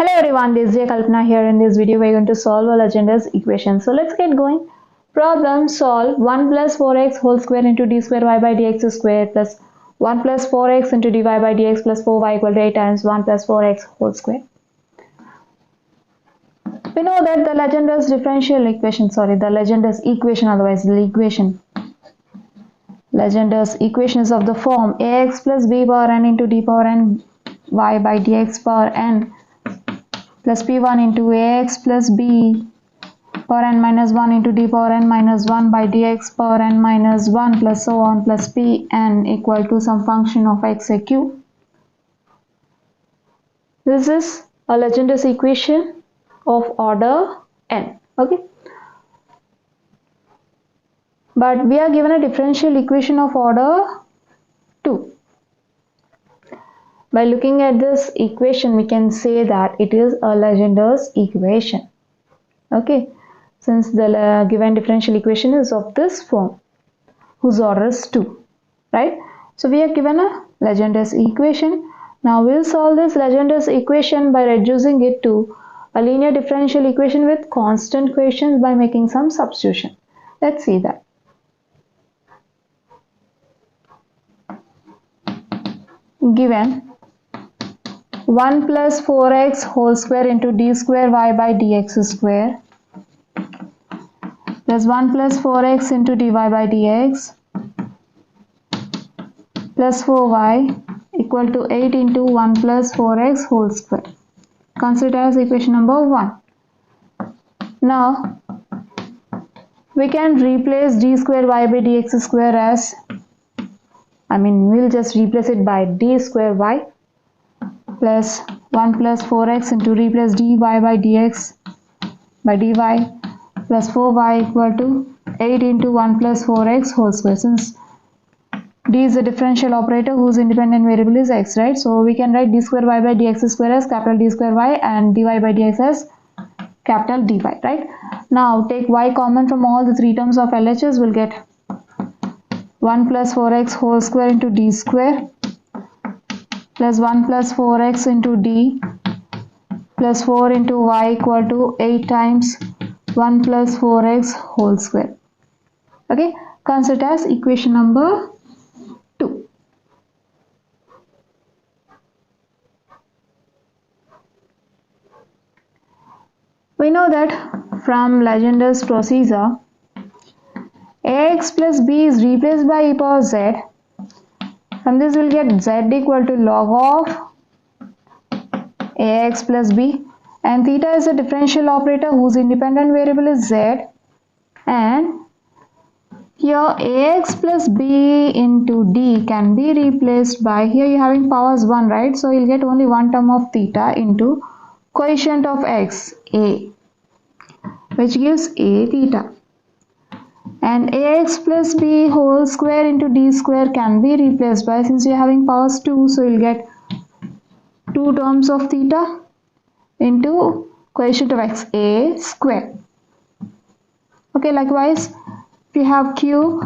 Hello everyone, this is Chinnaiah Kalpana here. In this video, we're going to solve a Legender's equation. So let's get going. Problem solve 1 plus 4x whole square into d square y by dx square plus 1 plus 4x into dy by dx plus 4y equal to 8 times 1 plus 4x whole square. We know that the Legender's differential equation, the Legender's equation, otherwise the equation. Legender's equation is of the form ax plus b power n into d power n y by dx power n plus p1 into ax plus b power n minus 1 into d power n minus 1 by dx power n minus 1 plus so on plus pn equal to some function of x a q. This is a Legender's equation of order n. Okay. But we are given a differential equation of order 2. By looking at this equation, we can say that it is a Legender's equation. Okay, since the given differential equation is of this form, whose order is 2, right? So we are given a Legender's equation. Now we'll solve this Legender's equation by reducing it to a linear differential equation with constant quotients by making some substitution. Let's see that. Given 1 plus 4x whole square into d square y by dx square plus 1 plus 4x into dy by dx plus 4y equal to 8 into 1 plus 4x whole square. Consider as equation number 1. Now we can replace d square y by dx square as, we'll just replace it by d square y plus 1 plus 4x into replace dy by dx by dy plus 4y equal to 8 into 1 plus 4x whole square. Since d is a differential operator whose independent variable is x, right? So we can write d square y by dx square as capital D square y and dy by dx as capital dy, right? Now take y common from all the three terms of LHS. We'll get 1 plus 4x whole square into d square plus 1 plus 4x into d plus 4 into y equal to 8 times 1 plus 4x whole square. Okay, consider as equation number 2. We know that from Legender's procedure, ax plus b is replaced by e power z. From this we'll get z equal to log of ax plus b, and theta is a differential operator whose independent variable is z, and here ax plus b into d can be replaced by, here you're having powers 1, right? So you'll get only one term of theta into coefficient of x, a, which gives a theta. And ax plus b whole square into d square can be replaced by, since you're having powers 2, so you'll get 2 terms of theta into coefficient of x, a square. Okay, likewise, if you have cube,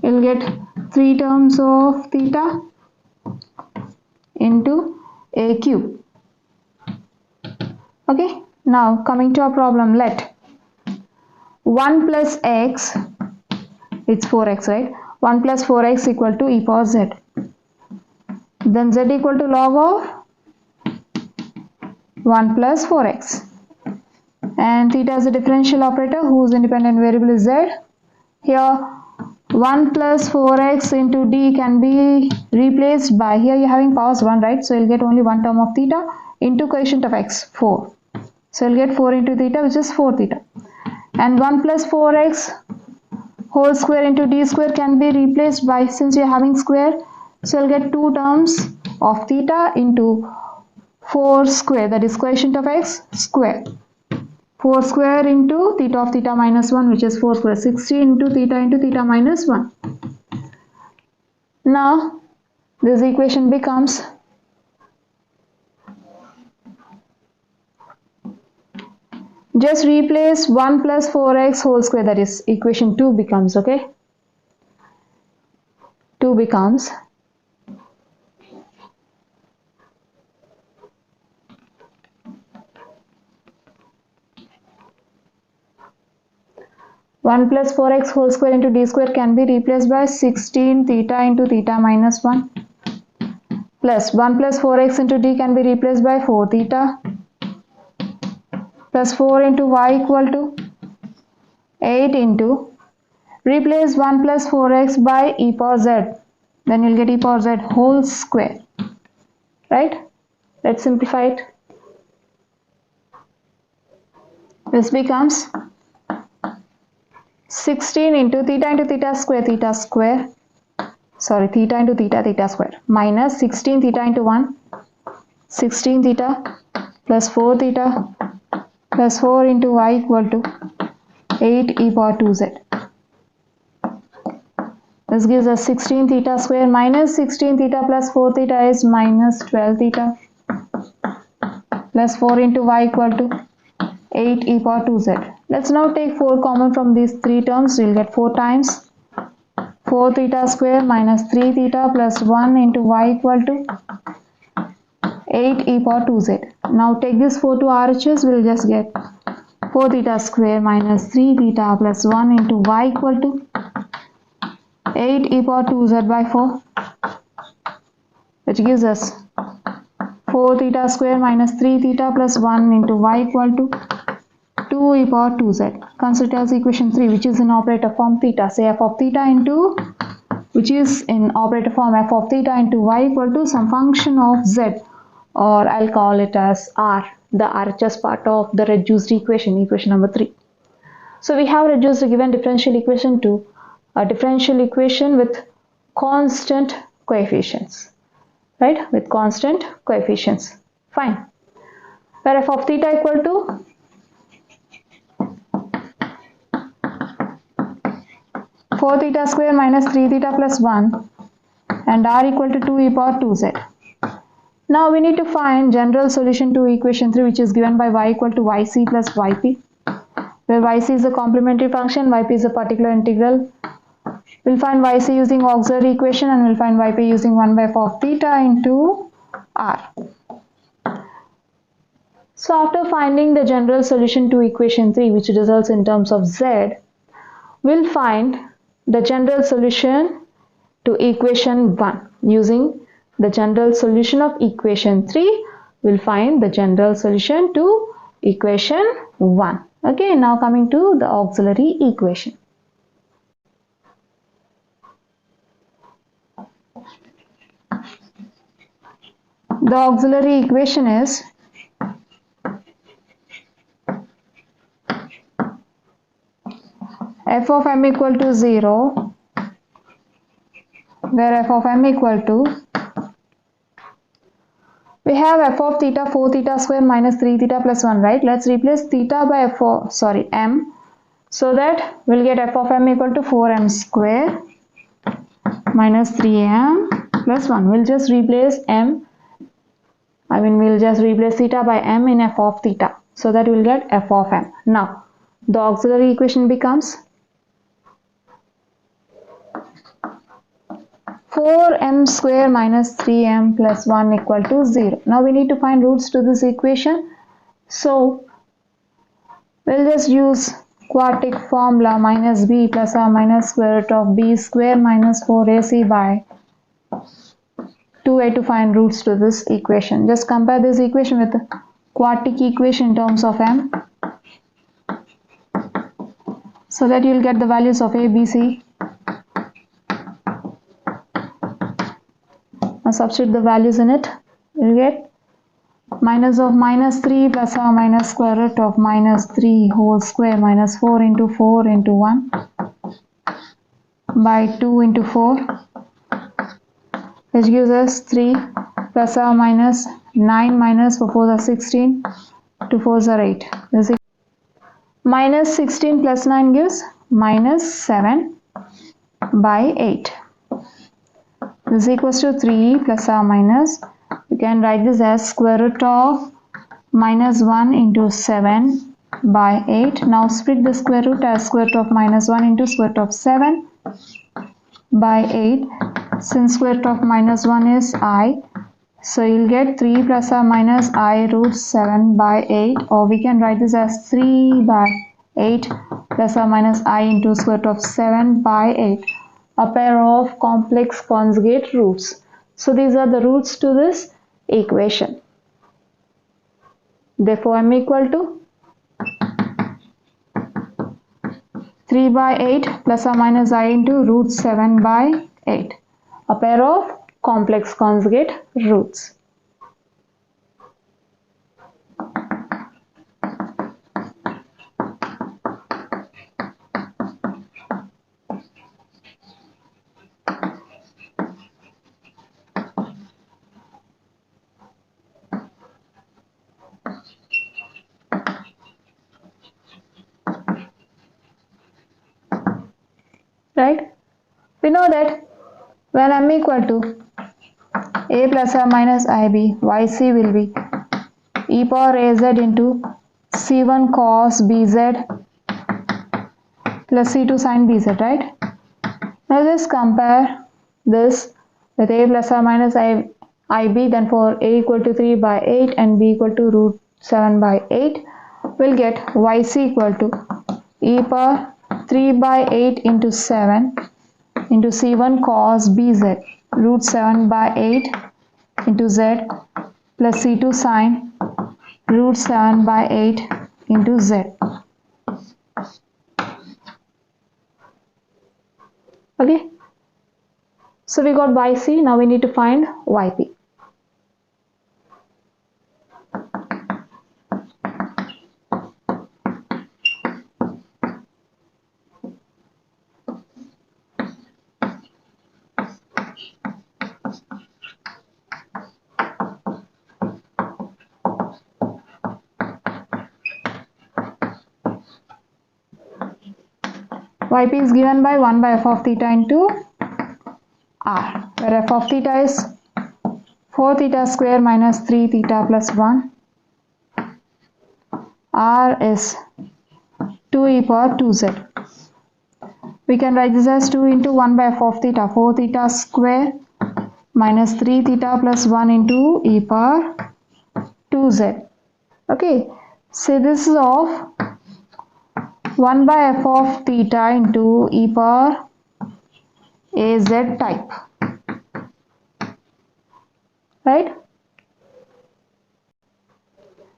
you'll get 3 terms of theta into a cube. Okay. Now coming to our problem, let 1 plus x, it's 4x, right? 1 plus 4x equal to e power z. Then z equal to log of 1 plus 4x. And theta is a differential operator whose independent variable is z. Here 1 plus 4x into d can be replaced by, here you're having powers 1, right? So you'll get only one term of theta into coefficient of x, 4. So you'll get 4 into theta, which is 4 theta. And 1 plus 4x whole square into d square can be replaced by, since you're having square, so you'll get 2 terms of theta into 4 square, that is coefficient of x square. 4 square into theta of theta minus 1, which is 4 square, 60 into theta minus 1. Now this equation becomes just replace 1 plus 4x whole square, that is equation 2 becomes, okay? 2 becomes 1 plus 4x whole square into d square can be replaced by 16 theta into theta minus 1 plus 1 plus 4x into d can be replaced by 4 theta plus 4 into y equal to 8 into, replace 1 plus 4x by e power z, then you'll get e power z whole square, right? Let's simplify it. This becomes 16 into theta square, sorry, theta into theta square, minus 16 theta into 1, 16 theta plus 4 theta plus 4 into y equal to 8 e power 2z. This gives us 16 theta square minus 16 theta plus 4 theta is minus 12 theta plus 4 into y equal to 8 e power 2z. Let's now take 4 common from these 3 terms. We'll get 4 times 4 theta square minus 3 theta plus 1 into y equal to 8 e power 2z. Now take this 4 to RHS. We'll just get 4 theta square minus 3 theta plus 1 into y equal to 8 e power 2z by 4, which gives us 4 theta square minus 3 theta plus 1 into y equal to 2 e power 2z. Consider as equation 3, which is in operator form theta. Say f of theta into, which is in operator form f of theta into y equal to some function of z, or I'll call it as r, the RHS part of the reduced equation, equation number 3. So we have reduced a given differential equation to a differential equation with constant coefficients, right? With constant coefficients. Fine. Where f of theta equal to four theta square minus 3 theta plus 1 and r equal to 2 e power 2z. Now we need to find general solution to equation 3, which is given by y equal to yc plus yp, where yc is a complementary function, yp is a particular integral. We'll find yc using auxiliary equation and we'll find yp using 1 by f of theta into r. So after finding the general solution to equation 3, which results in terms of z, we'll find the general solution to equation 1. Using the general solution of equation 3, we'll find the general solution to equation 1. Okay, now coming to the auxiliary equation. The auxiliary equation is f of m equal to 0, where f of m equal to, we have f of theta 4 theta square minus 3 theta plus 1, right? Let's replace theta by m, so that we'll get f of m equal to 4m square minus 3m plus 1. We'll just replace we'll just replace theta by m in f of theta, so that we'll get f of m. Now the auxiliary equation becomes 4m square minus 3m plus 1 equal to 0. Now we need to find roots to this equation, so we'll just use quadratic formula minus b plus or minus square root of b square minus 4ac by 2a to find roots to this equation. Just compare this equation with the quadratic equation in terms of m, so that you'll get the values of a, b, c. Now substitute the values in it. You'll get minus of minus 3 plus or minus square root of minus 3 whole square minus 4 into 1 by 2 into 4, which gives us 3 plus or minus 9 minus 4 4s are 16, 2 4s are 8. This is minus 16 plus 9 gives minus 7 by 8. This is equals to 3 plus or minus, you can write this as square root of minus 1 into 7 by 8. Now split the square root as square root of minus 1 into square root of 7 by 8. Since square root of minus 1 is I, so you'll get 3 plus or minus I root 7 by 8, or we can write this as 3 by 8 plus or minus I into square root of 7 by 8, a pair of complex conjugate roots. So these are the roots to this equation. Therefore m equal to 3 by 8 plus or minus I into root 7 by 8, a pair of complex conjugate roots. Right? We know that when m equal to a plus or minus ib, yc will be e power az into c1 cos bz plus c2 sin bz, right? Now just compare this with a plus or minus ib, then for a equal to 3 by 8 and b equal to root 7 by 8, we'll get yc equal to e power 3 by 8 into 7 into c1 cos bz root 7 by 8 into z plus c2 sin root 7 by 8 into z. Okay, so we got yc. Now we need to find yp. Yp is given by 1 by f of theta into r, where f of theta is 4 theta square minus 3 theta plus 1. R is 2 e power 2z. We can write this as 2 into 1 by f of theta, 4 theta square minus 3 theta plus 1 into e power 2z. Okay, so this is of 1 by f of theta into e power az type, right?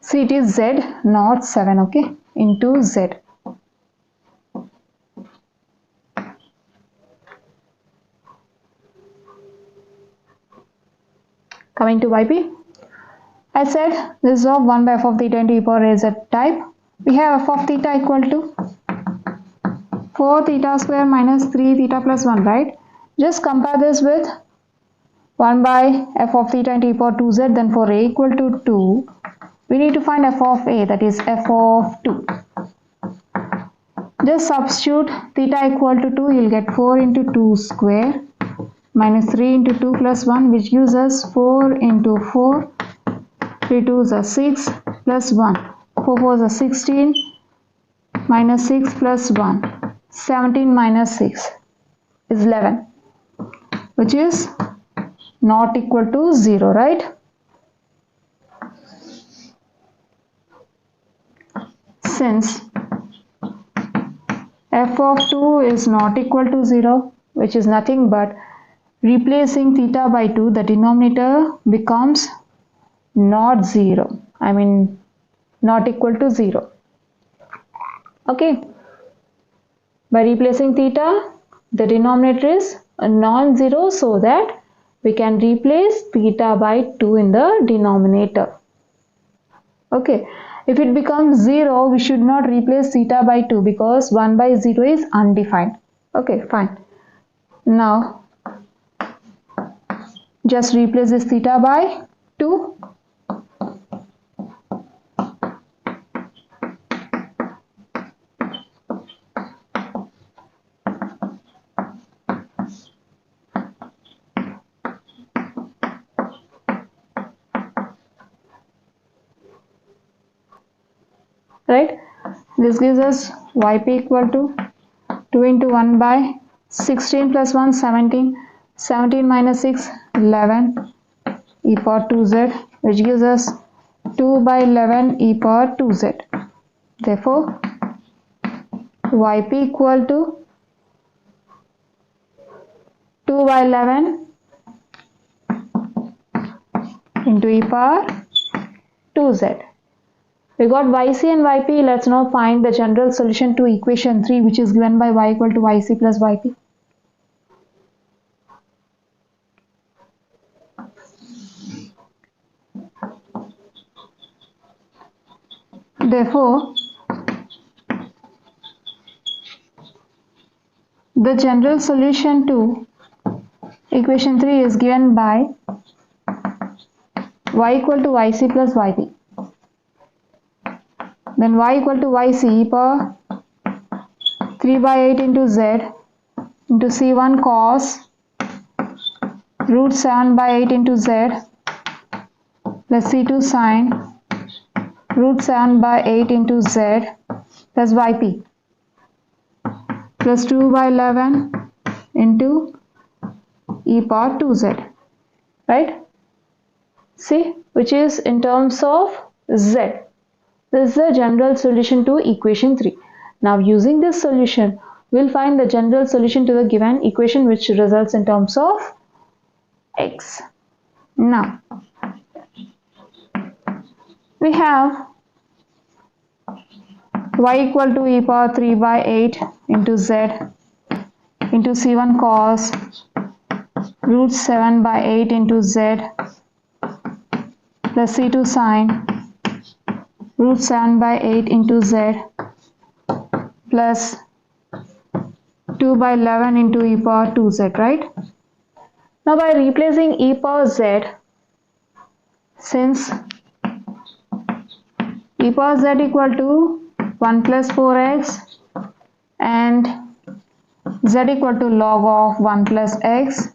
So it is z not 7, okay, into z. Coming to yp, I said this is of 1 by f of theta into e power az type. We have f of theta equal to 4 theta square minus 3 theta plus 1, right? Just compare this with 1 by f of theta into e power 2z. Then for a equal to 2, we need to find f of a, that is f of 2. Just substitute theta equal to 2, you'll get 4 into 2 square minus 3 into 2 plus 1, which gives us 4 into 4, 3 2s are 6 plus 1, 4 4s are 16 minus 6 plus 1, 17 minus 6 is 11, which is not equal to 0, right? Since f of 2 is not equal to 0, which is nothing but replacing theta by 2, the denominator becomes not 0. I mean not equal to 0. Okay. By replacing theta, the denominator is a non-zero, so that we can replace theta by 2 in the denominator. Okay. If it becomes 0, we should not replace theta by 2 because 1 by 0 is undefined. Okay, fine. Now, just replace this theta by 2. Right, this gives us yp equal to 2 into 1 by 16 plus 1 17, 17 minus 6 11 e power 2z, which gives us 2 by 11 e power 2z. Therefore yp equal to 2 by 11 into e power 2z. We got yc and yp. Let's now find the general solution to equation 3, which is given by y equal to yc plus yp. Therefore, the general solution to equation 3 is given by y equal to yc plus yp. Then y equal to yc e power 3 by 8 into z into c1 cos root 7 by 8 into z plus c2 sine root 7 by 8 into z plus yp plus 2 by 11 into e power 2z, right? See, which is in terms of z. This is the general solution to equation 3. Now using this solution, we'll find the general solution to the given equation, which results in terms of x. Now we have y equal to e power 3 by 8 into z into c1 cos root 7 by 8 into z plus c2 sine root 7 by 8 into z plus 2 by 11 into e power 2z, right? Now by replacing e power z, since e power z equal to 1 plus 4x and z equal to log of 1 plus x,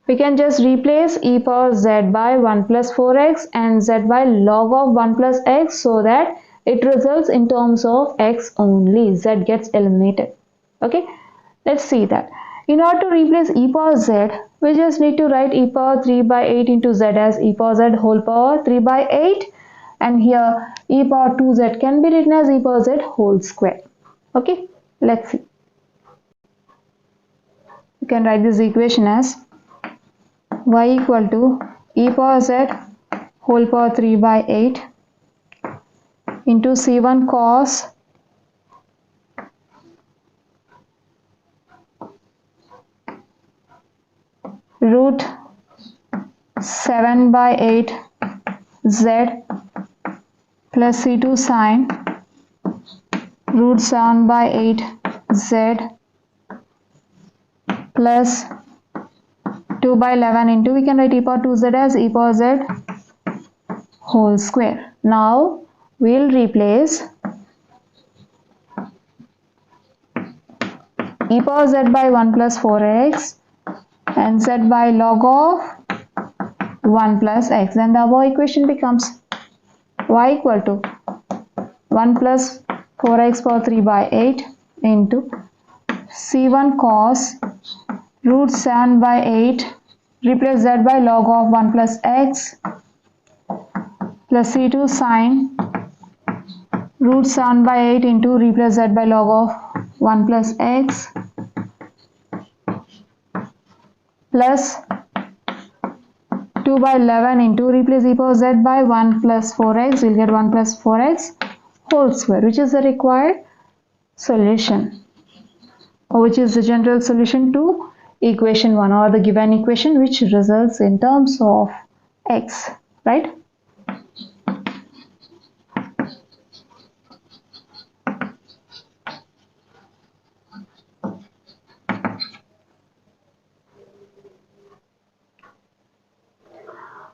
we can just replace e power z by 1 plus 4x and z by log of 1 plus x, so that it results in terms of x only. Z gets eliminated. Okay, let's see that. In order to replace e power z, we just need to write e power 3 by 8 into z as e power z whole power 3 by 8, and here e power 2z can be written as e power z whole square. Okay, let's see. You can write this equation as y equal to e power z whole power 3 by 8 into c1 cos root 7 by 8 z plus c2 sine root 7 by 8 z plus 2 by 11 into, we can write e power 2z as e power z whole square. Now we'll replace e power z by 1 plus 4x and z by log of 1 plus x, then the above equation becomes y equal to 1 plus 4x power 3 by 8 into c1 cos root 7 by 8, replace z by log of 1 plus x plus c2 sine root 7 by 8 into, replace z by log of 1 plus x plus 2 by 11 into, replace e power z by 1 plus 4x, we'll get 1 plus 4x whole square, which is the required solution, or which is the general solution to equation 1, or the given equation which results in terms of x, right?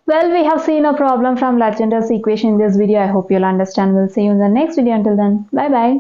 Well, we have seen a problem from Legender's equation in this video. I hope you'll understand. We'll see you in the next video. Until then, bye bye.